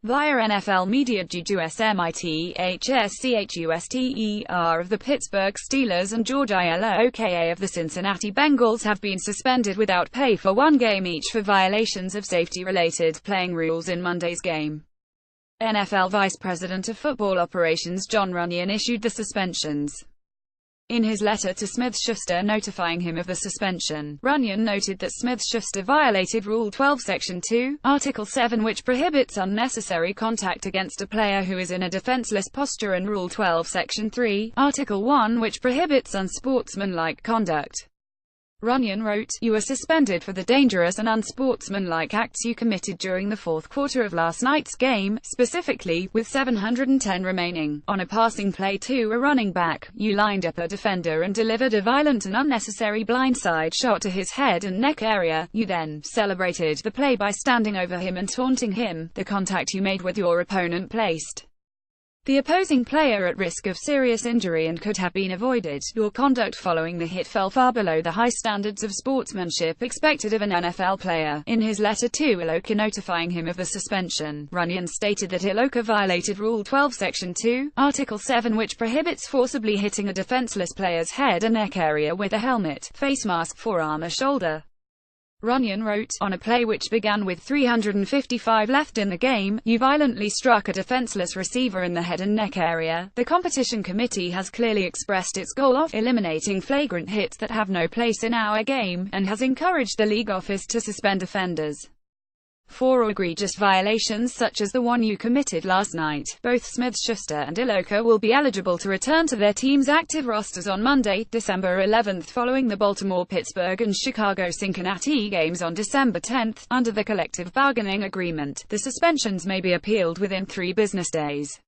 via NFL media due to Smith-schuster of the Pittsburgh Steelers and George iloka of the Cincinnati Bengals have been suspended without pay for one game each for violations of safety-related playing rules in Monday's game. NFL Vice President of Football Operations John Runyan issued the suspensions. In his letter to Smith-Schuster notifying him of the suspension, Runyan noted that Smith-Schuster violated Rule 12 Section 2, Article 7 which prohibits unnecessary contact against a player who is in a defenseless posture, and Rule 12 Section 3, Article 1 which prohibits unsportsmanlike conduct. Runyan wrote, "You are suspended for the dangerous and unsportsmanlike acts you committed during the fourth quarter of last night's game, specifically, with 710 remaining. On a passing play to a running back, you lined up a defender and delivered a violent and unnecessary blindside shot to his head and neck area. You then celebrated the play by standing over him and taunting him. The contact you made with your opponent placed the opposing player at risk of serious injury and could have been avoided. Your conduct following the hit fell far below the high standards of sportsmanship expected of an NFL player." In his letter to iloka notifying him of the suspension, Runyan stated that iloka violated Rule 12 Section 2, Article 7 which prohibits forcibly hitting a defenseless player's head and neck area with a helmet, face mask, forearm or shoulder. Runyan wrote, "On a play which began with 355 left in the game, you violently struck a defenseless receiver in the head and neck area. The competition committee has clearly expressed its goal of eliminating flagrant hits that have no place in our game, and has encouraged the league office to suspend offenders for egregious violations such as the one you committed last night." Both Smith-Schuster and iloka will be eligible to return to their team's active rosters on Monday, December 11, following the Baltimore, Pittsburgh and Chicago Cincinnati games on December 10. Under the collective bargaining agreement, the suspensions may be appealed within 3 business days.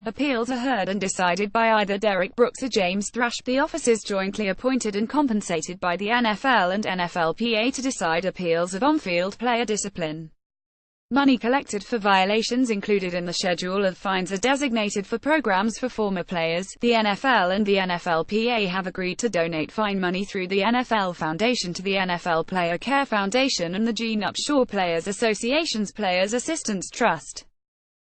Appeals are heard and decided by either Derek Brooks or James Thrash. The officers jointly appointed and compensated by the NFL and NFLPA to decide appeals of on-field player discipline. Money collected for violations included in the schedule of fines are designated for programs for former players. The NFL and the NFLPA have agreed to donate fine money through the NFL Foundation to the NFL Player Care Foundation and the Gene Upshaw Players Association's Players Assistance Trust.